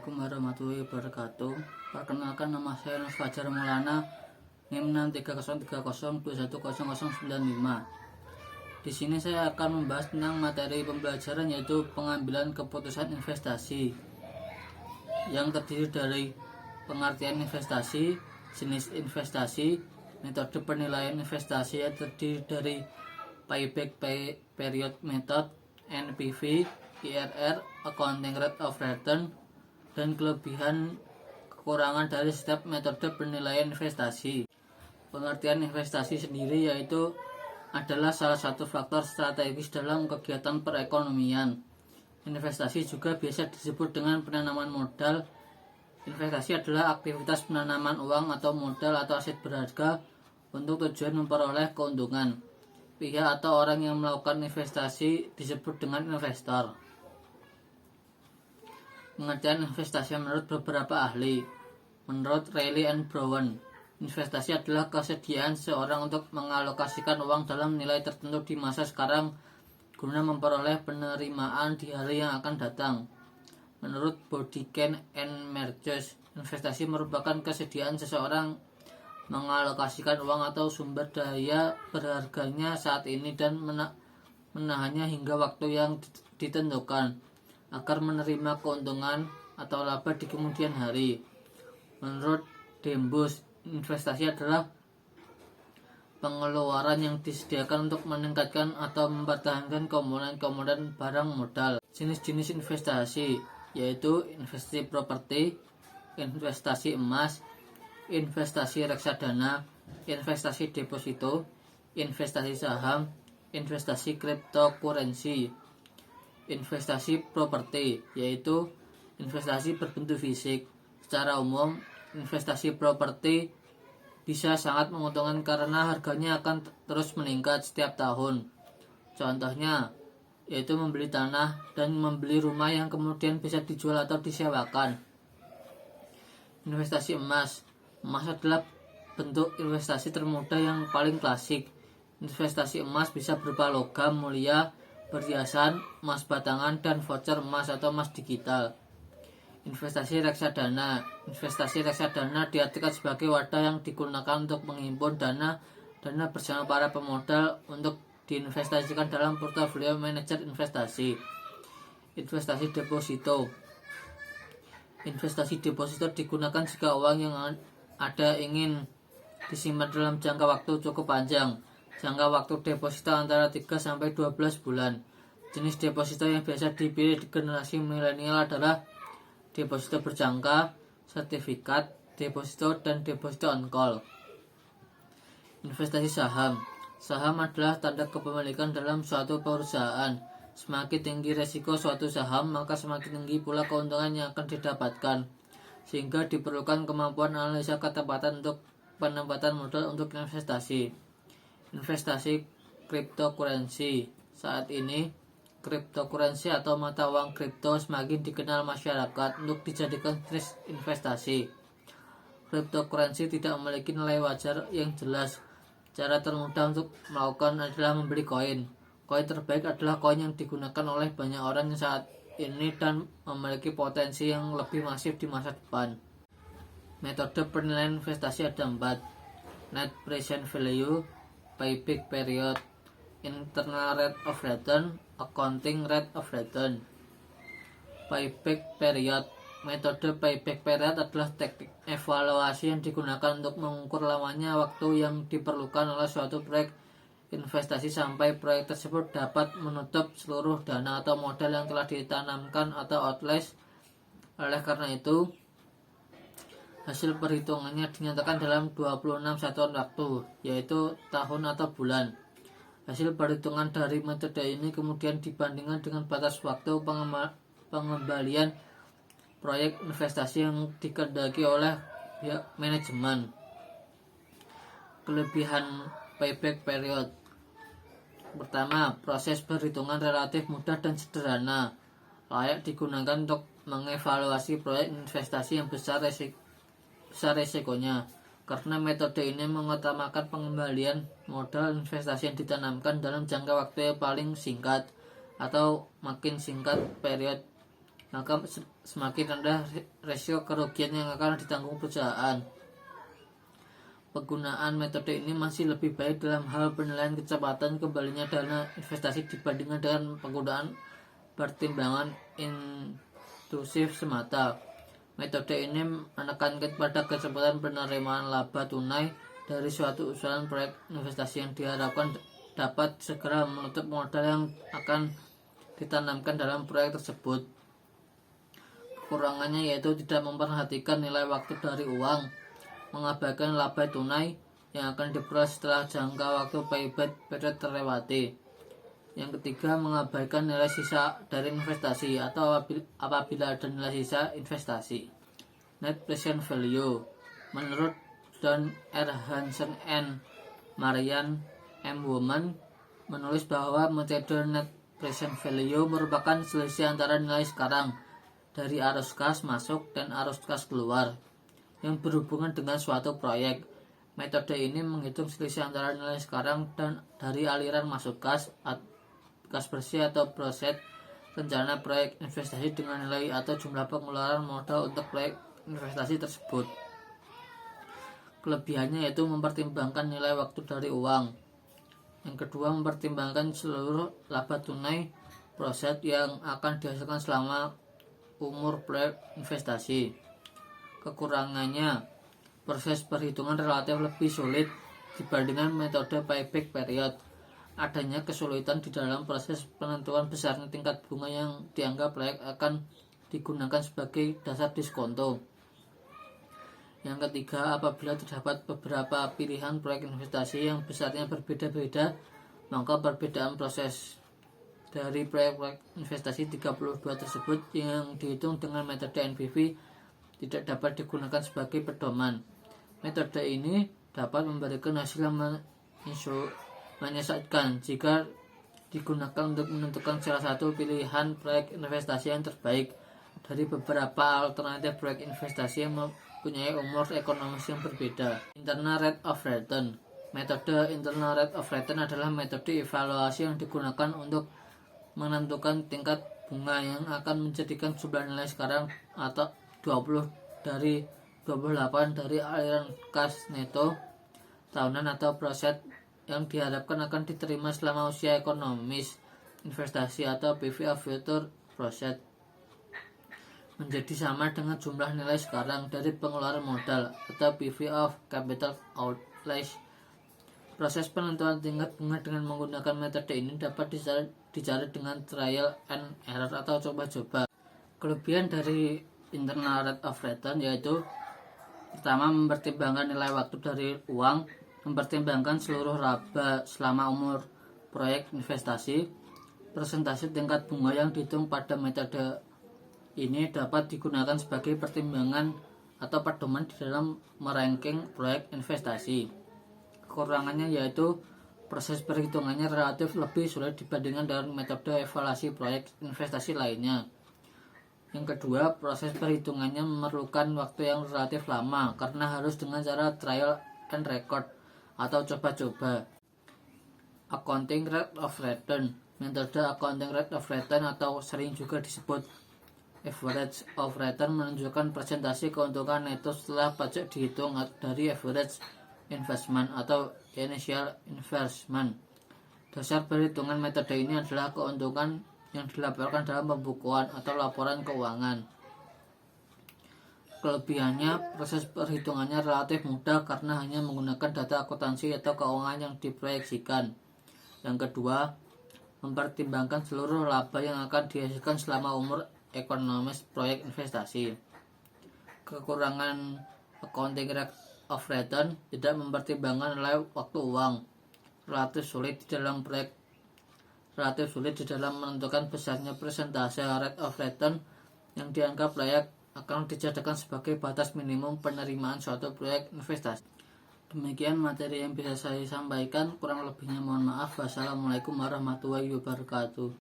Assalamualaikum warahmatullahi wabarakatuh. Perkenalkan, nama saya Fajar Maulana, NIM 63020210095. Di sini saya akan membahas tentang materi pembelajaran, yaitu pengambilan keputusan investasi, yang terdiri dari pengertian investasi, jenis investasi, metode penilaian investasi yang terdiri dari payback period method, NPV, IRR, accounting rate of return, dan kelebihan kekurangan dari setiap metode penilaian investasi. Pengertian investasi sendiri yaitu adalah salah satu faktor strategis dalam kegiatan perekonomian. Investasi juga biasa disebut dengan penanaman modal. Investasi adalah aktivitas penanaman uang atau modal atau aset berharga untuk tujuan memperoleh keuntungan. Pihak atau orang yang melakukan investasi disebut dengan investor. Pengertian investasi menurut beberapa ahli. Menurut Reilly and Brown, investasi adalah kesediaan seseorang untuk mengalokasikan uang dalam nilai tertentu di masa sekarang guna memperoleh penerimaan di hari yang akan datang. Menurut Bodiken and Merges, investasi merupakan kesediaan seseorang mengalokasikan uang atau sumber daya berharganya saat ini dan menahannya hingga waktu yang ditentukan agar menerima keuntungan atau laba di kemudian hari. Menurut Dembus, investasi adalah pengeluaran yang disediakan untuk meningkatkan atau mempertahankan komponen-komponen barang modal. Jenis-jenis investasi yaitu investasi properti, investasi emas, investasi reksadana, investasi deposito, investasi saham, investasi cryptocurrency. Investasi properti yaitu investasi berbentuk fisik. Secara umum, investasi properti bisa sangat menguntungkan karena harganya akan terus meningkat setiap tahun. Contohnya yaitu membeli tanah dan membeli rumah yang kemudian bisa dijual atau disewakan. Investasi emas. Emas adalah bentuk investasi termudah yang paling klasik. Investasi emas bisa berupa logam mulia, perhiasan, emas batangan, dan voucher emas atau emas digital. Investasi reksadana. Investasi reksadana diartikan sebagai wadah yang digunakan untuk menghimpun dana bersama para pemodal untuk diinvestasikan dalam portofolio manajer investasi. Investasi deposito. Investasi deposito digunakan jika uang yang ada ingin disimpan dalam jangka waktu cukup panjang. Jangka waktu deposito antara 3-12 bulan. Jenis deposito yang biasa dipilih di generasi milenial adalah deposito berjangka, sertifikat, deposito, dan deposito on call. Investasi saham. Saham adalah tanda kepemilikan dalam suatu perusahaan. Semakin tinggi resiko suatu saham, maka semakin tinggi pula keuntungan yang akan didapatkan. Sehingga diperlukan kemampuan analisa ketepatan untuk penempatan modal untuk investasi. Investasi cryptocurrency. Saat ini, cryptocurrency atau mata uang kripto semakin dikenal masyarakat untuk dijadikan jenis investasi. Cryptocurrency tidak memiliki nilai wajar yang jelas. Cara termudah untuk melakukan adalah membeli koin. Koin terbaik adalah koin yang digunakan oleh banyak orang saat ini dan memiliki potensi yang lebih masif di masa depan. Metode penilaian investasi ada 4. Net present value, payback period, internal rate of return, accounting rate of return. Payback period. Metode payback period adalah teknik evaluasi yang digunakan untuk mengukur lamanya waktu yang diperlukan oleh suatu proyek investasi sampai proyek tersebut dapat menutup seluruh dana atau modal yang telah ditanamkan atau outlay. Oleh karena itu, hasil perhitungannya dinyatakan dalam 26 satuan waktu, yaitu tahun atau bulan. Hasil perhitungan dari metode ini kemudian dibandingkan dengan batas waktu pengembalian proyek investasi yang dikehendaki oleh pihak manajemen. Kelebihan payback period. Pertama, proses perhitungan relatif mudah dan sederhana, layak digunakan untuk mengevaluasi proyek investasi yang besar resikonya, karena metode ini mengutamakan pengembalian modal investasi yang ditanamkan dalam jangka waktu yang paling singkat atau makin singkat period maka semakin rendah rasio kerugian yang akan ditanggung perusahaan. Penggunaan metode ini masih lebih baik dalam hal penilaian kecepatan kembalinya dana investasi dibandingkan dengan penggunaan pertimbangan intuisif semata. Metode ini menekankan pada kecepatan penerimaan laba tunai dari suatu usulan proyek investasi yang diharapkan dapat segera menutup modal yang akan ditanamkan dalam proyek tersebut. Kekurangannya yaitu tidak memperhatikan nilai waktu dari uang, mengabaikan laba tunai yang akan diperoleh setelah jangka waktu payback period terlewati. Yang ketiga, mengabaikan nilai sisa dari investasi atau apabila ada nilai sisa investasi. Net present value. Menurut Don R. Hansen and Marian M. Woman menulis bahwa metode net present value merupakan selisih antara nilai sekarang dari arus kas masuk dan arus kas keluar yang berhubungan dengan suatu proyek. Metode ini menghitung selisih antara nilai sekarang dan dari aliran masuk kas bersih atau proses rencana proyek investasi dengan nilai atau jumlah pengeluaran modal untuk proyek investasi tersebut. Kelebihannya yaitu mempertimbangkan nilai waktu dari uang. Yang kedua, mempertimbangkan seluruh laba tunai proses yang akan dihasilkan selama umur proyek investasi. Kekurangannya, proses perhitungan relatif lebih sulit dibandingkan metode payback period. Adanya kesulitan di dalam proses penentuan besarnya tingkat bunga yang dianggap layak akan digunakan sebagai dasar diskonto. Yang ketiga, apabila terdapat beberapa pilihan proyek investasi yang besarnya berbeda-beda, maka perbedaan proses dari proyek investasi 32 tersebut yang dihitung dengan metode NPV tidak dapat digunakan sebagai pedoman. Metode ini dapat memberikan hasil yang menyesatkan jika digunakan untuk menentukan salah satu pilihan proyek investasi yang terbaik dari beberapa alternatif proyek investasi yang mempunyai umur ekonomis yang berbeda. Internal rate of return. Metode internal rate of return adalah metode evaluasi yang digunakan untuk menentukan tingkat bunga yang akan menjadikan jumlah nilai sekarang atau 28 dari aliran kas neto tahunan atau proset yang diharapkan akan diterima selama usia ekonomis investasi atau PV of future proset menjadi sama dengan jumlah nilai sekarang dari pengeluaran modal atau PV of capital outlays. Proses penentuan tingkat bunga dengan menggunakan metode ini dapat dicari dengan trial and error atau coba-coba. Kelebihan dari internal rate of return yaitu pertama, mempertimbangkan nilai waktu dari uang, mempertimbangkan seluruh laba selama umur proyek investasi. Persentase tingkat bunga yang dihitung pada metode ini dapat digunakan sebagai pertimbangan atau pedoman di dalam meranking proyek investasi. Kekurangannya yaitu proses perhitungannya relatif lebih sulit dibandingkan dengan metode evaluasi proyek investasi lainnya. Yang kedua, proses perhitungannya memerlukan waktu yang relatif lama karena harus dengan cara trial and record atau coba-coba. Accounting rate of return. Metode accounting rate of return atau sering juga disebut average of return menunjukkan presentasi keuntungan neto setelah pajak dihitung dari average investment atau initial investment. Dasar perhitungan metode ini adalah keuntungan yang dilaporkan dalam pembukuan atau laporan keuangan. Kelebihannya, proses perhitungannya relatif mudah karena hanya menggunakan data akuntansi atau keuangan yang diproyeksikan. Yang kedua, mempertimbangkan seluruh laba yang akan dihasilkan selama umur ekonomis proyek investasi. Kekurangan accounting rate of return tidak mempertimbangkan nilai waktu uang. Relatif sulit di dalam menentukan besarnya persentase rate of return yang dianggap layak akan dijadikan sebagai batas minimum penerimaan suatu proyek investasi. Demikian materi yang bisa saya sampaikan, kurang lebihnya mohon maaf. Wassalamualaikum warahmatullahi wabarakatuh.